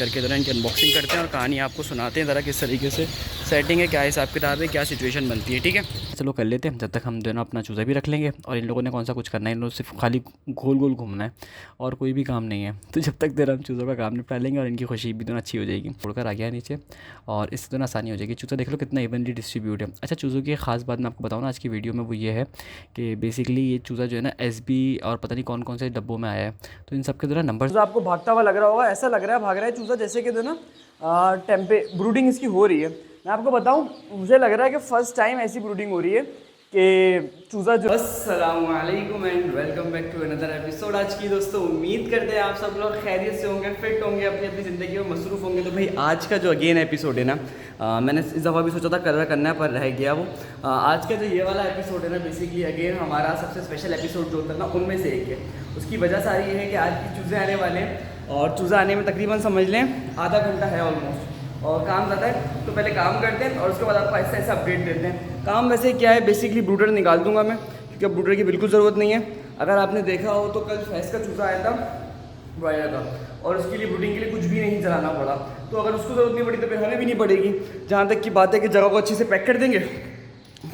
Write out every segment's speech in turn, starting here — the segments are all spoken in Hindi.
करके ज़रा इनकी अनबॉक्सिंग करते हैं और कहानी आपको सुनाते हैं ज़रा किस तरीके से सेटिंग है, क्या हिसाब किताब है, क्या सिचुएशन बनती है। ठीक है, चलो कर लेते हैं। जब तक हम दोनों अपना चूज़ा भी रख लेंगे और इन लोगों ने कौन सा कुछ करना है, इन लोगों सिर्फ खाली गोल गोल घूमना है और कोई भी काम नहीं है। तो जब तक देर हम चूज़ों का काम निपटा लेंगे और इनकी खुशी भी दोनों अच्छी हो जाएगी। छोड़कर आ गया नीचे और इससे दोनों आसानी हो जाएगी। चूज़ा देख लो कितना इवनली डिस्ट्रीब्यूट है। अच्छा, चूज़ों की एक खास बात मैं आपको बताऊँ ना आज की वीडियो में, वो ये है कि बेसिकली ये चूज़ा जो है ना SB और पता नहीं कौन कौन से डब्बों में आया है, तो इन सब के जो है नंबर चूज़ा आपको भागता हुआ लग रहा होगा, ऐसा लग रहा है भाग रहा है चूज़ा जैसे कि जो ना ब्रूडिंग इसकी हो रही है। मैं आपको बताऊं, मुझे लग रहा है कि फ़र्स्ट टाइम ऐसी ब्रूडिंग हो रही है कि चूज़ा जो। अस्सलामु अलैकुम and welcome back to another episode. आज की दोस्तों उम्मीद करते हैं आप सब लोग खैरियत से होंगे, फिट होंगे, अपनी अपनी ज़िंदगी में मसरूफ़ होंगे। तो भाई आज का जो अगेन एपिसोड है ना, मैंने इस दफ़ा भी सोचा था कलर करना पर रह गया वो। आज का जो ये वाला एपिसोड है ना, बेसिकली अगेन हमारा सबसे स्पेशल एपिसोड जो होता है ना उनमें से एक है। उसकी वजह सारी ये है कि आज की चूज़े आने वाले हैं और चूज़ा आने में तकरीबन समझ लें आधा घंटा है ऑलमोस्ट, और काम ज़्यादा है। तो पहले काम करते हैं और उसके बाद आपको ऐसे ऐसे अपडेट देते हैं। काम वैसे क्या है, बेसिकली ब्रूडर निकाल दूंगा मैं, क्योंकि अब ब्रूडर की बिल्कुल ज़रूरत नहीं है। अगर आपने देखा हो तो कल फैस का चूज़ा आया था ब्रॉयलर का, और उसके लिए ब्रूडिंग के लिए कुछ भी नहीं चलाना पड़ा। तो अगर उसको ज़रूरत नहीं पड़ी तो फिर हमें भी नहीं पड़ेगी। जहाँ तक की बात है कि जगह को अच्छे से पैक कर देंगे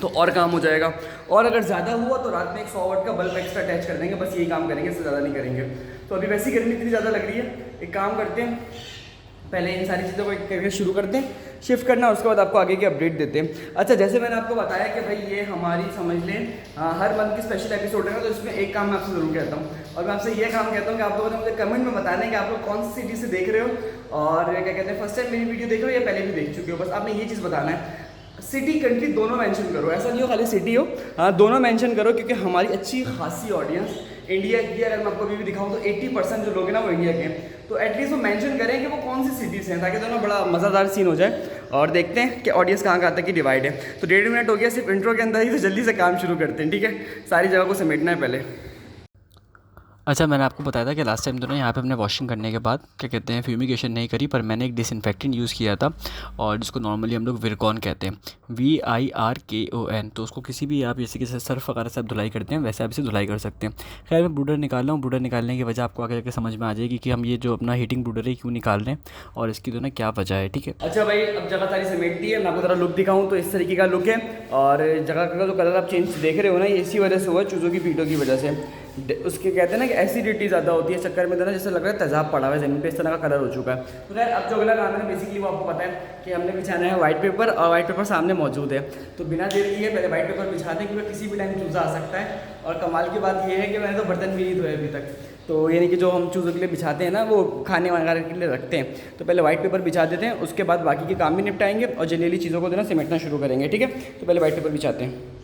तो और काम हो जाएगा। और अगर ज़्यादा हुआ तो रात में एक 100 वाट का बल्ब एक्स्ट्रा अटैच कर देंगे, बस यही काम करेंगे, इससे ज़्यादा नहीं करेंगे। तो अभी वैसी गर्मी इतनी ज़्यादा लग रही है, एक काम करते हैं पहले इन सारी चीज़ों को करके शुरू करते हैं शिफ्ट करना, उसके बाद आपको आगे की अपडेट देते हैं। अच्छा, जैसे मैंने आपको बताया कि भाई ये हमारी समझ लें हर मंथ की स्पेशल एपिसोड है ना, तो इसमें एक काम मैं आपसे ज़रूर कहता हूँ, और मैं आपसे ये काम कहता हूँ कि आप लोगों ने मुझे कमेंट में बताना है कि आप लोग कौन सी सिटी से देख रहे हो और क्या कहते हैं फर्स्ट टाइम मेरी वीडियो देख रहे हो या पहले भी देख चुके हो। बस आपने ये चीज़ बताना है, सिटी कंट्री दोनों मेंशन करो, ऐसा नहीं हो खाली सिटी हो, हाँ दोनों मेंशन करो, क्योंकि हमारी अच्छी खासी ऑडियंस इंडिया की, अगर मैं आपको अभी भी दिखाऊं तो 80% जो लोग हैं ना वो इंडिया के हैं। तो एटलीस्ट वो मेंशन करें कि वो कौन सी सिटीज़ हैं, ताकि दोनों बड़ा मज़ेदार सीन हो जाए। और देखते हैं कि ऑडियंस कहाँ तक की डिवाइड है। तो 1.5 मिनट हो गया सिर्फ इंट्रो के अंदर ही, तो जल्दी से काम शुरू करते हैं। ठीक है, सारी जगह को समेटना है पहले। अच्छा, मैंने आपको बताया था कि लास्ट टाइम दोनों यहाँ पे हमने वॉशिंग करने के बाद क्या कहते हैं फ्यूमिगेशन नहीं करी, पर मैंने एक डिसइंफेक्टेंट यूज़ किया था और जिसको नॉर्मली हम लोग विरकॉन कहते हैं, VIRKON। तो उसको किसी भी आप जैसे कि सर्फ वगैरह से आप धुलाई करते हैं वैसे आप इसे धुलाई कर सकते हैं। खैर मैं ब्रूडर निकाल रहा हूँ, ब्रूडर निकालने की वजह आपको आगे जाकर समझ में आ जाएगी कि हम ये जो अपना हीटिंग ब्रूडर है क्यों निकाल रहे हैं और इसकी दोनों क्या वजह है। ठीक है, अच्छा भाई, अब जगह सारी समेट दी है, मैं आपको ज़रा लुक दिखाऊँ तो इस तरीके का लुक है। और जगह का जो कलर आप चेंज देख रहे हो ना, ये इसी वजह से हुआ, चूज़ों की पीटों की वजह से। उसके कहते हैं ना कि एसिडिटी ज़्यादा होती है चक्कर में, जैसे लग रहा है तेज़ाब पड़ा हुआ है ज़मीन पे, इस तरह का कलर हो चुका है। तो खैर अब जो अगला काम है बेसिकली वो आपको पता है कि हमने बिछाना है वाइट पेपर, और वाइट पेपर सामने मौजूद है। तो बिना देर किए पहले वाइट पेपर बिछा दें, क्योंकि किसी भी टाइम चूज़ा आ सकता है। और कमाल की बात ये है कि मैंने तो बर्तन भी नहीं धोए अभी तक, तो यानी कि जो हम चूज़ों के लिए बिछाते हैं ना वो खाने वगैरह के लिए रखते हैं। तो पहले वाइट पेपर बिछा देते हैं, उसके बाद बाकी के काम भी निपटाएंगे और जनरली चीज़ों को देना सिमेटना शुरू करेंगे। ठीक है, तो पहले वाइट पेपर बिछाते हैं।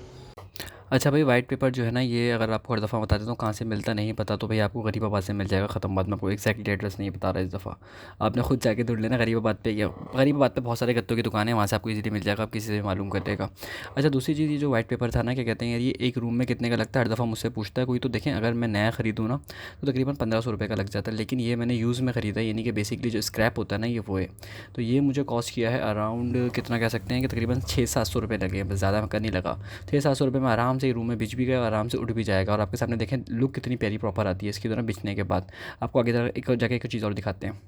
अच्छा भाई, वाइट पेपर जो है ना, ये अगर आपको हर दफ़ा बता देता हूँ कहाँ से मिलता नहीं पता, तो भाई आपको गरीबाबाद से मिल जाएगा। ख़त्म बात, मैं आपको एक्जैक्टली एड्रेस नहीं बता रहा इस दफ़ा, आपने खुद जाके ढूंढ लेना। गरीबाबाद पे या गरीबाबाद पे बहुत सारे गत्तों की दुकान है, वहाँ से आपको इजीली मिल जाएगा, आप किसी से मालूम करेगा। अच्छा, दूसरी चीज़, ये जो वाइट पेपर था ना, क्या कहते हैं यार, ये एक रूम में कितने का लगता है, हर दफ़ा मुझसे पूछता है कोई। तो देखें, अगर मैं नया ख़रीदूँ ना तो तकरीबन 1500 रुपये का लग जाता है, लेकिन ये मैंने यूज़ में ख़रीदा, यानी कि बेसिकली जो स्क्रैप होता है ना ये वो है। तो ये मुझे कॉस्ट किया है अराउंड, कितना कह सकते हैं कि तकरीबन 600-700 रुपये लगे हैं, बस ज़्यादा का नहीं लगा। 600-700 रुपये में आराम से रूम में बिछ भी गया, आराम से उठ भी जाएगा। और आपके सामने देखें लुक कितनी प्यारी प्रॉपर आती है इसकी दोनों बिछने के बाद। आपको आगे जाके एक चीज़ और दिखाते हैं।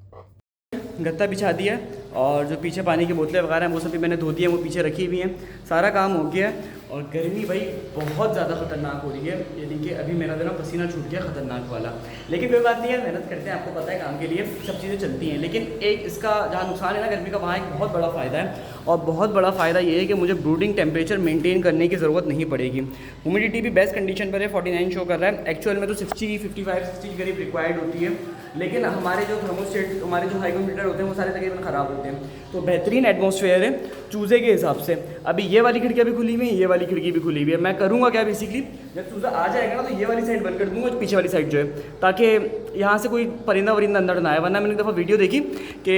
गत्ता बिछा दिया और जो पीछे पानी की बोतलें वगैरह हैं वो सब भी मैंने धो दी हैं, वो पीछे रखी हुई हैं, सारा काम हो गया है। और गर्मी भाई बहुत ज़्यादा ख़तरनाक हो रही है, यानी कि अभी मेरा जो ना पसीना छूट गया ख़तरनाक वाला। लेकिन कोई बात नहीं है, मेहनत करते हैं, आपको पता है काम के लिए सब चीज़ें चलती हैं। लेकिन एक इसका जहाँ नुकसान है ना गर्मी का, वहाँ एक बहुत बड़ा फ़ायदा है, और बहुत बड़ा फ़ायदा ये है कि मुझे ब्रूडिंग टेम्परेचर मेंटेन करने की ज़रूरत नहीं पड़ेगी। ह्यूमिडिटी भी बेस्ट कंडीशन पर है, 49 शो कर रहा है। एक्चुअल में तो 60, 55, 60 के करीब रिक्वायर्ड होती है, लेकिन हमारे जो थर्मोस्टेट, हमारे जो हाइग्रोमीटर होते हैं वो सारे तकरीबन ख़राब होते हैं। तो बेहतरीन एटमॉस्फेयर है चूज़े के हिसाब से। अभी ये वाली खिड़कियाँ भी खुली हुई हैं, ये वाली खिड़की भी खुली हुई है। मैं करूँगा क्या, बेसिकली जब चूज़ा आ जाएगा ना तो ये वाली साइड बंद कर दूँगा, पीछे वाली साइड जो है, ताकि यहाँ से कोई परिंदा वरिंदा अंदर ना आए। वरना मैंने एक दफ़ा वीडियो देखी कि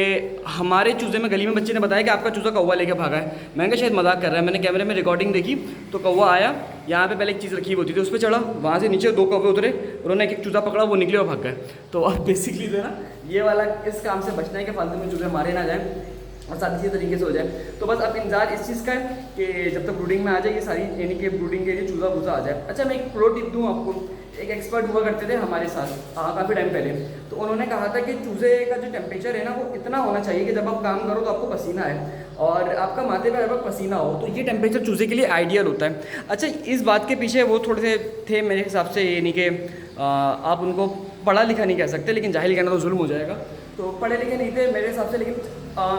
हमारे चूज़े में गली में बच्चे ने बताया कि आपका चूज़ा कौवा लेके भागा है। मैंने कहा शायद मजाक कर रहा है। मैंने कैमरे में रिकॉर्डिंग देखी तो कौवा आया, यहाँ पे पहले एक चीज़ रखी होती थी, उस पर चढ़ा, वहाँ से नीचे 2 कौवे उतरे, उन्होंने एक चूज़ा पकड़ा, वो निकले और भाग गए। तो अब बेसिकली जो है ना ये वाला इस काम से बचना है कि फालतू में चूज़े मारे ना जाएँ। और साथ ही तरीके से हो जाए। तो बस अब इंतजार इस चीज़ का है कि जब तक ब्रूडिंग में आ जाए ये सारी, यानी कि ब्रूडिंग के लिए चूज़ा भूसा आ जाए। अच्छा, मैं एक प्रो टिप दूँ आपको। एक एक्सपर्ट हुआ करते थे हमारे साथ काफ़ी टाइम पहले, तो उन्होंने कहा था कि चूज़े का जो टेम्परेचर है ना वो इतना होना चाहिए कि जब आप काम करो तो आपको पसीना आए और आपका माथे पे हर वक्त पसीना हो, तो ये टेम्परेचर चूज़े के लिए आइडियल होता है। अच्छा, इस बात के पीछे वो थोड़े से थे मेरे हिसाब से, यानी कि आप उनको पढ़ा लिखा नहीं कह सकते, लेकिन जाहिल कहना तो जुल्म हो जाएगा। तो पढ़े लिखे नहीं थे मेरे हिसाब से, लेकिन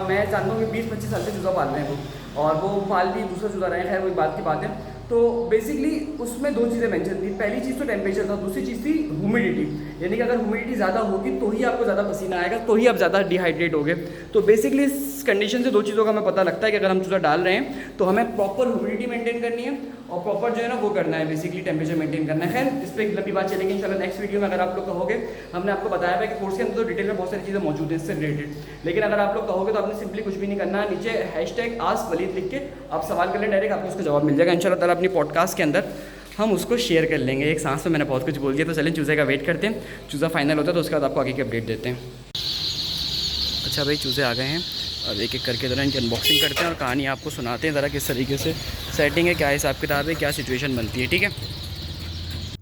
मैं जानता हूँ कि 20-25 साल से चूज़ा पाल रहे हैं वो, और वो पाल भी दूसरा चूज़ा रहे हैं, खैर वही बात की बात है। तो बेसिकली उसमें दो चीज़ें मेंशन थी। पहली चीज़ तो टेम्परेचर था, दूसरी चीज़ थी ह्यूमिडिटी, यानी कि अगर ह्यूमिडिटी ज़्यादा होगी तो ही आपको ज़्यादा पसीना आएगा, तो ही आप ज़्यादा डिहाइड्रेट होगे। तो बेसिकली इस कंडीशन से दो चीज़ों का हमें पता लगता है कि अगर हम चूज़ा डाल रहे हैं तो हमें प्रॉपर ह्यूमिडिटी मेंटेन करनी है और प्रॉपर जो है ना वो करना है, बेसिकली टेम्परेचर मेंटेन करना है। खैर इस पर एक लंबी बात चलेगी इंशाल्लाह नेक्स्ट वीडियो में। अगर आप लोग कहोगे, हमने आपको बताया है कि कोर्स के अंदर तो डिटेल में बहुत सारी चीज़ें मौजूद हैं इससे रिलेटेड, लेकिन अगर आप लोग कहोगे तो आपने सिंपली कुछ भी नहीं करना है, नीचे #AskWaleed लिख के आप सवाल कर लें, डायरेक्ट आपको उसका जवाब मिल जाएगा इंशाल्लाह ताला। अपनी पॉडकास्ट के अंदर हम उसको शेयर कर लेंगे। एक सांस में मैंने बहुत कुछ बोल दिया, तो चलें चूज़े का वेट करते हैं। चूज़ा फाइनल होता है तो उसके बाद आपको आगे की अपडेट देते हैं। अच्छा भाई, चूज़े आ गए हैं, अब एक एक करके ज़रा इनकी अनबॉक्सिंग करते हैं और कहानी आपको सुनाते हैं ज़रा किस तरीके से सेटिंग है, क्या हिसाब किताब है, क्या सिचुएशन बनती है, ठीक है।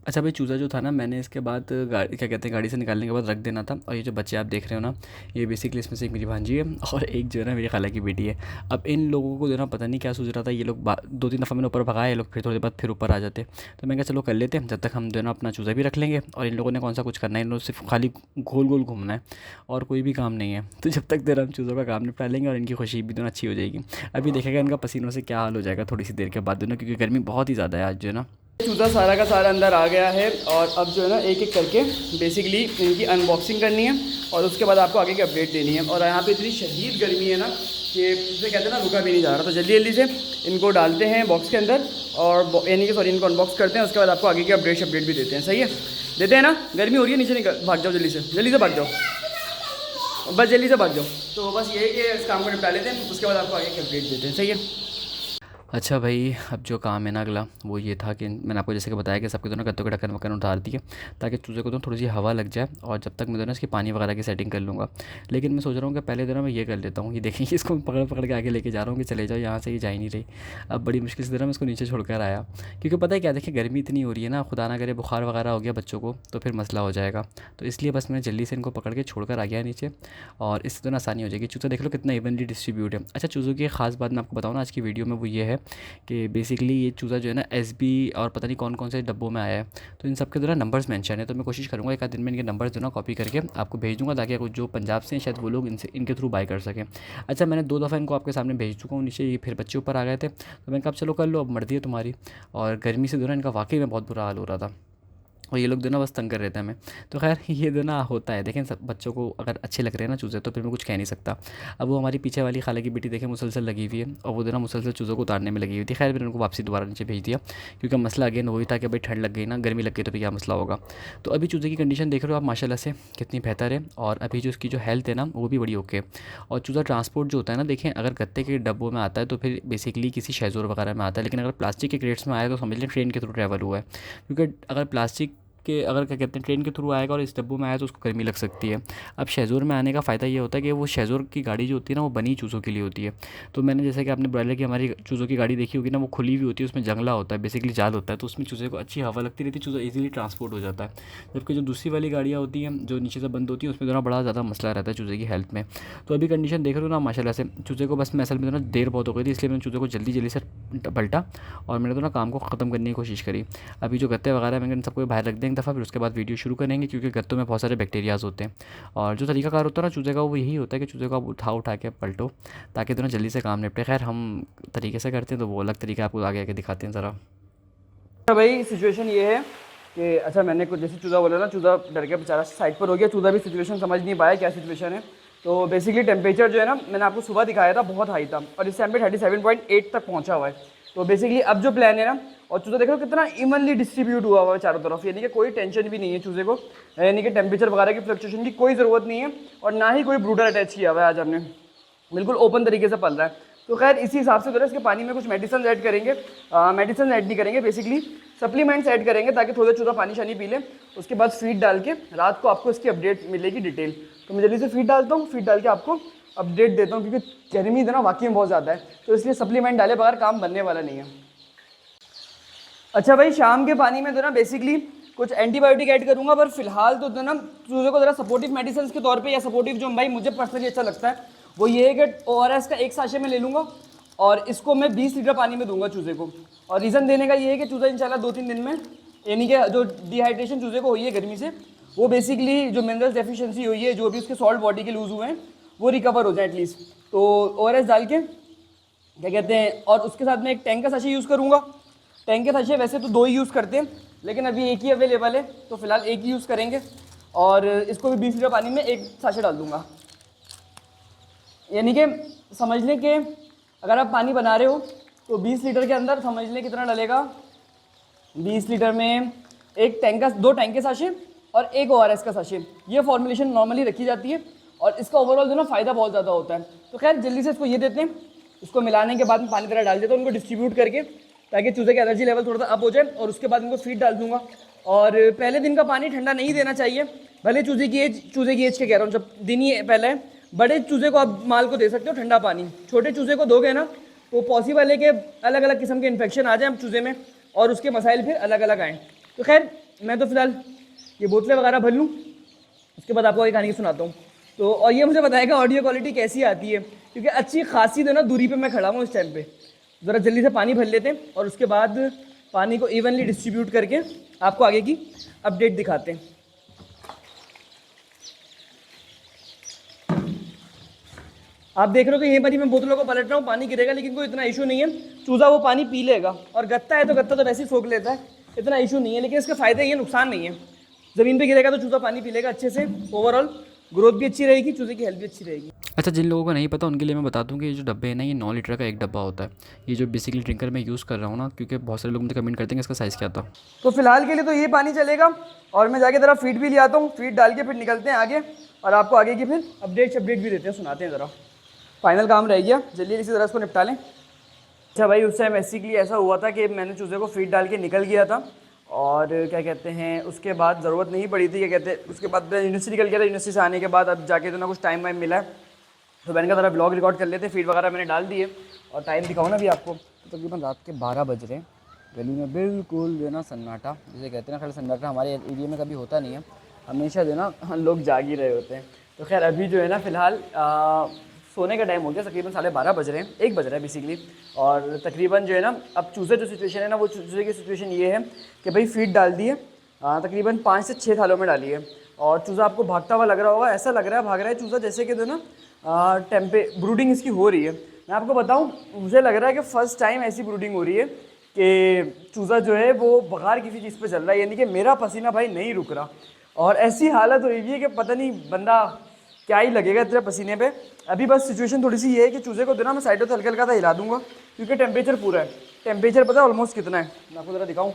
अच्छा भाई, चूज़ा जो था ना, मैंने इसके बाद क्या कहते हैं गाड़ी से निकालने के बाद रख देना था। और ये जो बच्चे आप देख रहे हो ना, ये बेसिकली इसमें से एक मेरी भांजी है और एक जो है ना मेरी खाला की बेटी है। अब इन लोगों को जो ना पता नहीं क्या सूझ रहा था, ये लोग 2-3 दफ़ा मैंने ऊपर भगाया, ये लोग फिर थोड़ी देर बाद फिर ऊपर आ जाते। तो मैं कहा चलो कर लेते हैं, जब तक हम जो है ना अपना चूज़ा भी रख लेंगे। और इन लोगों ने कौन सा कुछ करना है, इन लोगों सिर्फ खाली गोल गोल घूमना है और कोई भी काम नहीं है। तो जब तक देर हम चूज़ों का काम निपटा लेंगे और इनकी खुशी भी दोनों अच्छी हो जाएगी। अभी देखेगा इनका पसीनों से क्या हाल हो जाएगा थोड़ी सी देर के बाद दोनों, क्योंकि गर्मी बहुत ही ज़्यादा है आज जो है ना। चूज़ा सारा का सारा अंदर आ गया है और अब जो है ना एक एक करके बेसिकली इनकी अनबॉक्सिंग करनी है और उसके बाद आपको आगे की अपडेट देनी है। और यहाँ पे इतनी शदीद गर्मी है ना कि उसे कहते हैं ना रुका भी नहीं जा रहा। तो जल्दी जल्दी से इनको डालते हैं बॉक्स के अंदर और यानी कि इनको अनबॉक्स करते हैं, उसके बाद आपको आगे की अपडेट भी देते हैं। सही है, देते हैं ना। गर्मी हो रही है, नीचे निकल भाग जाओ, जल्दी से भाग जाओ, बस जल्दी से भाग जाओ। तो बस ये कि इस काम को निपटा लेते हैं, उसके बाद आपको आगे की अपडेट देते हैं। सही है। अच्छा भाई, अब जो काम है ना अगला वो ये था कि मैंने आपको जैसे कि बताया कि सबके दोनों गत्तों के ढक्कन वक्कन उतार दिए ताकि चूज़े को तो थोड़ी सी हवा लग जाए, और जब तक मैं दोनों इसकी पानी वगैरह की सेटिंग कर लूँगा। लेकिन मैं सोच रहा हूँ कि पहले दोनों मैं ये कर लेता हूँ। ये देखेंगे इसको पकड़ पकड़ के आगे लेके जा रहा हूँ कि चले जाओ यहाँ से, ये जा ही नहीं रही। अब बड़ी मुश्किल से दोनों मैं इसको नीचे छोड़कर आया, क्योंकि पता है क्या, देखिए गर्मी इतनी हो रही है ना, खुदा ना करे बुखार वगैरह हो गया बच्चों को तो फिर मसला हो जाएगा। तो इसलिए बस मैं जल्दी से इनको पकड़ के छोड़कर आ गया नीचे, और इससे दोनों आसानी हो जाएगी। चूज़ा देख लो कितना इवनली डिस्ट्रीब्यूट है। अच्छा, चूज़ों की खास बात मैं आपको बताऊँ ना आज की वीडियो में, वो ये है कि बेसिकली ये चूज़ा जो है ना SB और पता नहीं कौन कौन से डब्बों में आया है, तो इन सब के जो है नंबर्स मेंशन है। तो मैं कोशिश करूँगा एक आध दिन में इनके नंबर्स जो ना कॉपी करके आपको भेज दूँगा, ताकि कुछ जो पंजाब से हैं शायद वो लोग इनके थ्रू बाय कर सकें। अच्छा, मैंने 2 दफ़ा इनको आपके सामने भेज चुका हूँ नीचे, ये फिर बच्चे ऊपर आ गए थे, तो मैंने कहा चलो कर लो, अब मर्जी है तुम्हारी। और गर्मी से जो है इनका वाकई में बहुत बुरा हाल हो रहा था और ये लोग जो ना बस तंग कर रहे थे हमें। तो खैर ये जो ना होता है, देखें सब बच्चों को अगर अच्छे लग रहे हैं ना चूज़े तो फिर मैं कुछ कह नहीं सकता। अब वो हमारी पीछे वाली खाला की बेटी देखें मुसलसल लगी हुई है और वो जो ना मुसलसल चूज़ों को उतारने में लगी हुई थी। खैर मैंने उनको वापसी दोबारा नीचे भेज दिया, क्योंकि मसला अगेन वही था कि भाई ठंड लग गई ना, गर्मी लग गई तो फिर क्या मसला होगा। तो अभी चूज़े की कंडीशन देख रहे हो आप माशाल्लाह से कितनी बेहतर है, और अभी जो उसकी जो हेल्थ है ना वो भी बड़ी ओके। और चूज़ा ट्रांसपोर्ट जो होता है ना, देखें अगर गत्ते के डब्बों में आता है तो फिर बेसिकली किसी शेज़ोर वगैरह में आता है, लेकिन अगर प्लास्टिक के क्रेट्स में आया तो समझ लें ट्रेन के थ्रू ट्रैवल हुआ है। क्योंकि अगर प्लास्टिक कि अगर क्या कहते हैं ट्रेन के थ्रू आएगा और इस डब्बों में आया तो उसको गर्मी लग सकती है। अब शेज़ोर में आने का फ़ायदा ये होता है कि वो शेज़ोर की गाड़ी जो होती है ना वो बनी चूज़ों के लिए होती है। तो मैंने जैसे कि आपने ब्रॉयलर की हमारी चूज़ों की गाड़ी देखी होगी ना, वो खुली हुई होती है, उसमें जंगला होता है, बेसिकली जाल होता है, तो उसमें चूज़े को अच्छी हवा लगती रहती है, चूज़ा ईजिली ट्रांसपोर्ट हो जाता है। जबकि जो दूसरी वाली गाड़ियाँ होती हैं जो नीचे से बंद होती हैं, उसमें जो ना बड़ा ज़्यादा मसला रहता है चूज़े की हेल्थ में। तो अभी कंडीशन देख रहे हो ना माशाल्लाह से, चूज़े को बस मैं असल में जो ना देर बहुत हो गई थी, इसलिए मैंने चूज़े को जल्दी से पलटा और मैंने तो ना काम को ख़त्म करने की कोशिश करी। अभी जो गत्ते वगैरह मैंने इन सबको बाहर रख दें एक दफ़ा, फिर उसके बाद वीडियो शुरू करेंगे, क्योंकि गत्तों में बहुत सारे बैक्टीरियाज होते हैं। और जो तरीकाकार होता है ना चूज़े का वो यही होता है कि चूज़े को आप उठा के पलटो ताकि दोनों जल्दी से काम निपटे। खैर हम तरीके से करते हैं तो वो अलग तरीका आपको आगे आके दिखाते हैं ज़रा। अच्छा भाई, सिचुएशन ये है कि अच्छा मैंने कुछ जैसे चूज़ा बोला ना, चूज़ा डर के बेचारा साइड पर हो गया। चूज़ा भी सिचुएशन समझ नहीं पाया क्या सिचुएशन है। तो बेसिकली टेम्परेचर जो है ना मैंने आपको सुबह दिखाया था बहुत हाई था और इस टाइम पे 37.8 तक पहुंचा हुआ है। तो बेसिकली अब जो प्लान है ना, और चूज़ा देखो कितना इवनली डिस्ट्रीब्यूट हुआ हुआ है चारों तरफ, यानी कि कोई टेंशन भी नहीं है चूज़े को, यानी कि टेम्परेचर वगैरह की फ्लक्चुएशन की कोई ज़रूरत नहीं है और ना ही कोई ब्रूडर अटैच किया हुआ है। आज हमने बिल्कुल ओपन तरीके से पल रहा है। तो खैर इसी हिसाब से जो है इसके पानी में कुछ मेडिसिन ऐड करेंगे, मेडिसिन ऐड नहीं करेंगे, बेसिकली सप्लीमेंट्स ऐड करेंगे ताकि थोड़ा चूज़ा पानी शानी पी ले। उसके बाद फीड डाल के रात को आपको इसकी अपडेट मिलेगी डिटेल। तो मैं जल्दी से फीड डालता हूँ, फीड डाल के आपको अपडेट देता हूँ, क्योंकि गर्मी ना वाकई में बहुत ज़्यादा है, तो इसलिए सप्लीमेंट डाले बगैर काम बनने वाला नहीं है। अच्छा भाई, शाम के पानी में तो ना बेसिकली कुछ एंटीबायोटिक ऐड करूँगा, पर फिलहाल तो ना चूज़े को ज़रा सपोर्टिव मेडिसिन के तौर पे, या सपोर्टिव जो भाई मुझे पर्सनली अच्छा लगता है वो ये है कि ORS का एक साशे में ले लूँगा और इसको मैं 20 लीटर पानी में दूंगा चूज़े को। और रीज़न देने का ये है कि चूज़ा इंशाल्लाह 2-3 दिन में, यानी कि जो डिहाइड्रेशन चूज़े को हुई है गर्मी से, वो बेसिकली जो मिनरल्स डेफिशिएंसी हुई है, जो भी उसके सॉल्ट बॉडी के लूज़ हुए हैं, वो रिकवर हो जाए एटलीस्ट। तो ORS डाल के क्या कहते हैं, और उसके साथ में एक टैंक का साशे यूज़ करूँगा। टैंक के साशे वैसे तो 2 ही यूज़ करते हैं, लेकिन अभी एक ही अवेलेबल है, तो फिलहाल एक ही यूज़ करेंगे। और इसको भी 20 लीटर पानी में एक साशे डाल दूँगा। यानी कि समझ लें कि अगर आप पानी बना रहे हो तो 20 लीटर के अंदर समझ लें कितना डलेगा। 20 लीटर में एक टैंक का, 2 टैंक के साशे और एक ORS का साशे, ये फॉर्मुलेशन नॉर्मली रखी जाती है और इसका ओवरऑल जो ना फ़ायदा बहुत ज़्यादा होता है। तो खैर जल्दी से इसको ये देते हैं, इसको मिलाने के बाद में पानी तरह डाल देता हूँ, उनको डिस्ट्रीब्यूट करके, ताकि चूज़े का एनर्जी लेवल थोड़ा सा अप हो जाए। और उसके बाद इनको फीड डाल दूँगा। और पहले दिन का पानी ठंडा नहीं देना चाहिए, भले चूज़े की एज के कह रहा हूँ, जब दिन ही पहले है। बड़े चूज़े को आप माल को दे सकते हो ठंडा पानी, छोटे चूज़े को दोगे ना तो पॉसिबल है कि अलग अलग किस्म के इन्फेक्शन आ जाए चूज़े में और उसके मसाइल फिर अलग अलग आएँ। तो खैर मैं तो फिलहाल ये बोतलें वगैरह भर लूँ, उसके बाद आपको एक कहानी सुनाता हूँ। तो और ये मुझे बताएगा ऑडियो क्वालिटी कैसी आती है, क्योंकि अच्छी खासी जो ना दूरी पे मैं खड़ा हूँ इस टाइम पे। ज़रा जल्दी से पानी भर लेते हैं और उसके बाद पानी को इवनली डिस्ट्रीब्यूट करके आपको आगे की अपडेट दिखाते हैं। आप देख रहे हो कि यहीं पर ही मैं बोतलों को पलट रहा हूँ, पानी गिरेगा लेकिन कोई इतना इशू नहीं है, चूज़ा वो पानी पी लेगा। और गत्ता है तो गत्ता तो वैसे ही सोख लेता है, इतना इशू नहीं है। लेकिन इसके फ़ायदे ये, नुकसान नहीं है। ज़मीन पे गिरेगा तो चूज़ा पानी पी लेगा अच्छे से, ओवरऑल ग्रोथ भी अच्छी रहेगी, चूज़े की हेल्थ भी अच्छी रहेगी। अच्छा, जिन लोगों को नहीं पता उनके लिए मैं बता दूं कि ये जो डब्बे हैं ना, ये 9 लीटर का एक डब्बा होता है। ये जो बेसिकली ड्रिंकर मैं यूज़ कर रहा हूँ ना, क्योंकि बहुत सारे लोग मुझे कमेंट करते हैं कि इसका साइज़ क्या था। तो फिलहाल के लिए तो ये पानी चलेगा और मैं जाके ज़रा फीड भी ले आता हूँ, फीड डाल के फिर निकलते हैं आगे और आपको आगे की फिर अपडेट भी देते हैं, सुनाते हैं। ज़रा फाइनल काम रह गया, जल्दी से ज़रा इसको निपटा लें। अच्छा भाई, उस टाइम बेसिकली ऐसा हुआ था कि मैंने चूज़े को फीड डाल के निकल गया था और क्या कहते हैं, उसके बाद ज़रूरत नहीं पड़ी थी, क्या कहते हैं, उसके बाद मैं यूनिवर्सिटी निकल गया था। यूनिवर्सिटी से आने के बाद अब जाके तो ना कुछ टाइम वाइम मिला है, तो मैंने कहा ज़रा ब्लॉग रिकॉर्ड कर लेते। फीड वगैरह मैंने डाल दिए और टाइम दिखाऊँ ना भी आपको, तो तकरीबन रात के 12 बज रहे हैं। गली में बिल्कुल जो है ना सन्नाटा, जिसे कहते हैं ना, खैर सन्नाटा हमारे एरिया में कभी होता नहीं है, हमेशा जो है ना लोग जाग ही रहे होते हैं। तो खैर अभी जो है ना फ़िलहाल सोने का टाइम हो गया, तकरीबन 12:30 बज रहे हैं, 1 बज रहा है बेसिकली। और तकरीबन जो है ना, अब चूज़े जो सिचुएशन है ना, वो चूज़े की सिचुएशन ये है कि भाई फीड डाल दी है, तकरीबन 5 से 6 थालों में डाली है और चूज़ा आपको भागता हुआ लग रहा होगा। ऐसा लग रहा है भाग रहा है चूज़ा जैसे कि जो ना ब्रूडिंग इसकी हो रही है। मैं आपको बताऊँ, मुझे लग रहा है कि फ़र्स्ट टाइम ऐसी ब्रूडिंग हो रही है कि चूज़ा जो है वो बगैर किसी चीज़ पे चल रहा है, यानी कि मेरा पसीना भाई नहीं रुक रहा। और ऐसी हालत हुई है कि पता नहीं बंदा क्या ही लगेगा इतने पसीने पे। अभी बस सिचुएशन थोड़ी सी ये है कि चूज़े को देना मैं साइडों से हल्का हल्का सा हिला दूंगा, क्योंकि टेम्परेचर पूरा है। टेम्परेचर पता है ऑलमोस्ट कितना है, मैं आपको ज़रा दिखाऊँ।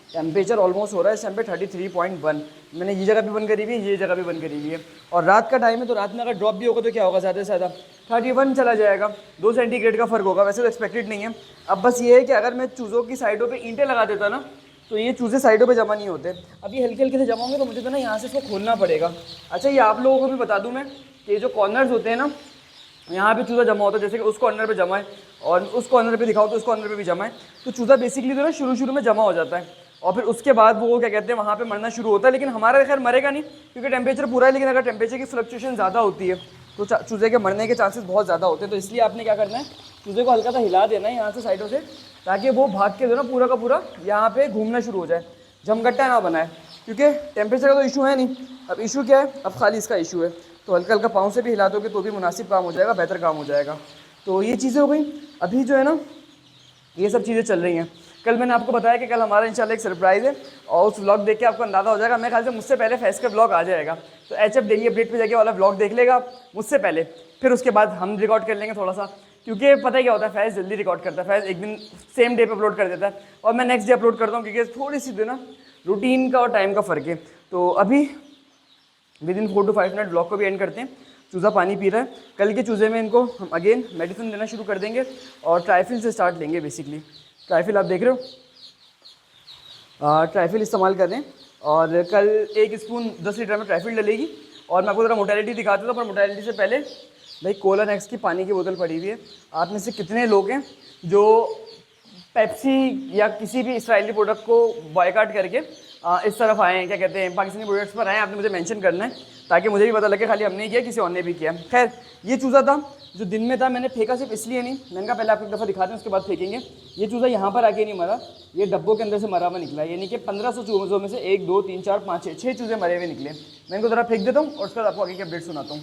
टेम्परेचर ऑलमोस्ट हो रहा है इस टाइम पे 33.1। मैंने ये जगह भी बंद करी हुई है, ये जगह भी बंद करी हुई है। और रात का टाइम है, तो रात में अगर ड्रॉप भी होगा तो क्या होगा, ज़्यादा से ज़्यादा 31 चला जाएगा, 2 सेंटीग्रेड का फ़र्क होगा। वैसे तो एक्सपेक्टेड नहीं है। अब बस ये है कि अगर मैं चूज़ों की साइडों पर ईंटें लगा देता ना, तो ये चूज़े साइडों पे जमा नहीं होते। अभी हल्के हल्के से जमा होंगे, तो मुझे तो ना यहाँ से इसको खोलना पड़ेगा। अच्छा, ये आप लोगों को भी बता दूँ मैं कि ये जो कॉर्नर्स होते हैं ना, यहाँ पे चूज़ा जमा होता है, जैसे कि उस कॉर्नर पे जमा है और उस कॉर्नर पे दिखाओ तो उस कॉर्नर पे भी जमा है। तो चूज़ा बेसिकली तो ना शुरू में जमा हो जाता है और फिर उसके बाद वो क्या कहते हैं, वहाँ पे मरना शुरू होता है। लेकिन हमारा खैर मरेगा नहीं, क्योंकि टेम्परेचर पूरा है। लेकिन अगर टेम्परेचर की फ्लक्चुएशन ज़्यादा होती है तो चूज़े के मरने के चांसेस बहुत ज़्यादा होते हैं। तो इसलिए आपने क्या करना है, चूज़े को हल्का सा हिला देना है यहाँ से साइडों से, ताकि वो भाग के जो ना पूरा का पूरा यहाँ पे घूमना शुरू हो जाए, जमगट्टा ना बनाए। क्योंकि टेम्परेचर का तो इशू है नहीं, अब इशू क्या है, अब खाली इसका इशू है। तो हल्का हल्का पाँव से भी हिला दोगे तो भी मुनासिब काम हो जाएगा, बेहतर काम हो जाएगा। तो ये चीज़ें हो गई। अभी जो है ना ये सब चीज़ें चल रही हैं। कल मैंने आपको बताया कि कल हमारा इंशाल्लाह एक सरप्राइज़ है और उस व्लॉग देख के आपको अंदाज़ा हो जाएगा। मेरे ख्याल से मुझसे पहले फैस का व्लॉग आ जाएगा, तो HF डेली अपडेट पे जाके वाला व्लॉग देख लेगा मुझसे पहले, फिर उसके बाद हम रिकॉर्ड कर लेंगे थोड़ा सा। क्योंकि पता है क्या होता है, फैज़ जल्दी रिकॉर्ड करता है, फैज़ एक दिन सेम डे पे अपलोड कर देता है और मैं नेक्स्ट डे अपलोड करता हूँ, क्योंकि थोड़ी सी जो ना रूटीन का और टाइम का फ़र्क है। तो अभी विदिन 4 to 5 मिनट ब्लॉग को भी एंड करते हैं। चूज़ा पानी पी रहा है। कल के चूज़े में इनको हम अगेन मेडिसिन देना शुरू कर देंगे और ट्राइफिल से स्टार्ट लेंगे। बेसिकली ट्राइफिल आप देख रहे हो, ट्राइफिल इस्तेमाल कर रहे हैं और कल 1 स्पून 10 लीटर में ट्राइफिल डलेगी और मैं आपको ज़रा मोटेलिटी दिखाता हूँ, पर मोटेलिटी से पहले भाई कोला नेक्स्ट की पानी की बोतल पड़ी हुई है। आप में से कितने लोग हैं जो पेप्सी या किसी भी इसराइली प्रोडक्ट को बॉयकॉट करके इस तरफ आए हैं, क्या कहते हैं, पाकिस्तानी प्रोडक्ट्स पर आए हैं? आपने मुझे मेंशन करना है ताकि मुझे भी पता लगे खाली हमने ही किया, किसी और ने भी किया। खैर, ये चूज़ा था जो दिन में था, मैंने फेंका सिर्फ इसलिए नहीं, मैंने कहा पहले आपको एक दफ़ा दिखाते हैं उसके बाद फेंकेंगे। ये चूज़ा यहाँ पर आके नहीं मरा, ये डब्बों के अंदर से मरा हुआ निकला, यानी कि 1500 चूज़ों में से 1 2 3 4 5 6 चूज़े मरे हुए निकले। मैं इनको ज़रा फेंक देता हूँ और उसके बाद आपको आगे की अपडेट सुनाता हूँ।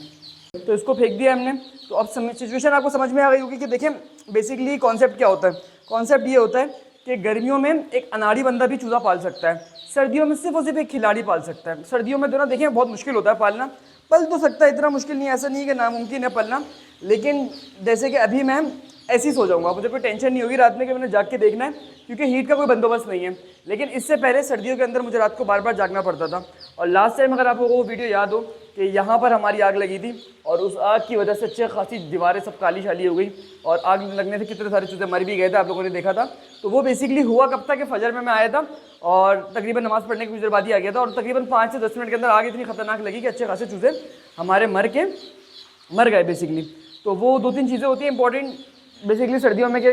तो इसको फेंक दिया हमने, तो अब सिचुएशन आपको समझ में आ गई होगी कि देखें बेसिकली कॉन्सेप्ट क्या होता है। कॉन्सेप्ट ये होता है कि गर्मियों में एक अनाड़ी बंदा भी चूज़ा पाल सकता है, सर्दियों में सिर्फ और सिर्फ एक खिलाड़ी पाल सकता है। सर्दियों में तो ना देखें बहुत मुश्किल होता है पालना, पल तो सकता है, इतना मुश्किल नहीं, ऐसा नहीं है कि नामुमकिन है पलना। लेकिन जैसे कि अभी मैं ऐसे ही सो जाऊँगा, मुझे कोई टेंशन नहीं होगी रात में कि मैंने जाग के देखना है, क्योंकि हीट का कोई बंदोबस्त नहीं है। लेकिन इससे पहले सर्दियों के अंदर मुझे रात को बार बार जागना पड़ता था। और लास्ट टाइम अगर आपको वो वीडियो याद हो कि यहाँ पर हमारी आग लगी थी और उस आग की वजह से अच्छी खासी दीवारें सब काली शाली हो गई और आग लगने से कितने सारे चूज़े मर भी गए थे, आप लोगों ने देखा था। तो वो बेसिकली हुआ कब था कि फजर में मैं आया था और तकरीबन नमाज़ पढ़ने की कुछ देर बाद ही आ गया था, और तकरीबन 5 से 10 मिनट के अंदर आग इतनी खतरनाक लगी कि अच्छे खासे चूज़े हमारे मर गए बेसिकली। तो वो 2-3 चीज़ें होती हैं इंपॉर्टेंट बेसिकली सर्दियों में, कि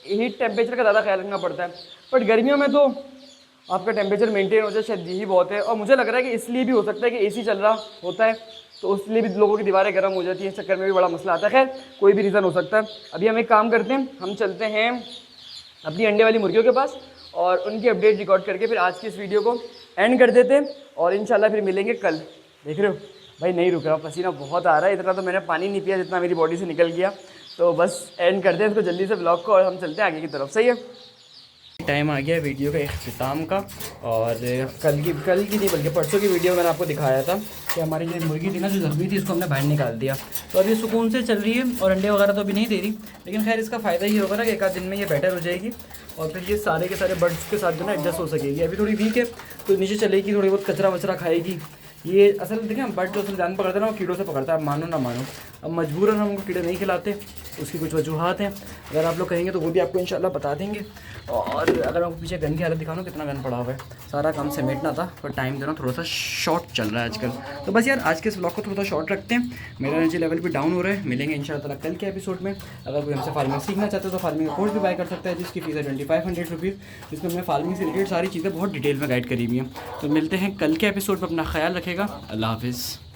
हीट टेम्परेचर का ज़्यादा ख्याल रखना पड़ता है, बट गर्मियों में तो आपका टेम्परेचर मेंटेन हो जाए शायद यही बहुत है। और मुझे लग रहा है कि इसलिए भी हो सकता है कि एसी चल रहा होता है तो उसलिए भी लोगों की दीवारें गर्म हो जाती हैं, इस चक्कर में भी बड़ा मसला आता है। खैर, कोई भी रीज़न हो सकता है। अभी हम एक काम करते हैं, हम चलते हैं अपनी अंडे वाली मुर्गियों के पास और उनकी अपडेट रिकॉर्ड करके फिर आज की इस वीडियो को एंड कर देते हैं और इंशाल्लाह फिर मिलेंगे कल। देख रहे हो भाई, नहीं रुक रहा, पसीना बहुत आ रहा है, इतना तो मैंने पानी नहीं पिया जितना मेरी बॉडी से निकल गया। तो बस एंड करते हैं इसको जल्दी से ब्लॉग को और हम चलते हैं आगे की तरफ। सही है, टाइम आ गया वीडियो का इख्तिताम का। और कल की नहीं बल्कि परसों की वीडियो मैंने आपको दिखाया था कि हमारी जो मुर्गी थी ना जो ज़ख्मी थी, इसको हमने बाहर निकाल दिया। तो अभी सुकून से चल रही है और अंडे वगैरह तो अभी नहीं दे रही, लेकिन खैर इसका फ़ायदा ये होगा ना कि एक आध दिन में ये बेटर हो जाएगी और फिर ये सारे के सारे बर्ड्स के साथ जो ना एडजस्ट हो सकेगी। अभी थोड़ी वीक है तो नीचे चलेगी, थोड़ी बहुत कचरा वचरा खाएगी। ये असल देखें बर्ड जो जान पकड़ता है ना वो कीड़ों से पकड़ता है, मानो ना मानो। अब मजबूरन हम उनको कीड़े नहीं खिलाते, उसकी कुछ वजूहात हैं, अगर आप लोग कहेंगे तो वो भी आपको इंशाल्लाह बता देंगे। और अगर आपको पीछे गन की हालत दिखाऊँ कितना गन पड़ा हुआ है, सारा काम समेटना था पर टाइम जो ना थोड़ा सा शॉर्ट चल रहा है आजकल। तो बस यार आज के इस ब्लॉग को थोड़ा सा शॉर्ट रखते हैं, मेरा एनर्जी लेवल भी डाउन हो रहा है। मिलेंगे इंशाल्लाह कल के एपिसोड में। अगर कोई हमसे फार्मिंग सीखना चाहते हो तो फार्मिंग का कोर्स भी बाय कर सकता है, जिसकी फीस है 2500 रुपीज़, जिसमें हमने फार्मिंग से रिलेटेड सारी चीज़ें बहुत डिटेल में गाइड करी हुई हैं। तो मिलते हैं कल के एपिसोड में, अपना ख्याल रखेगा, अल्लाह हाफिज़।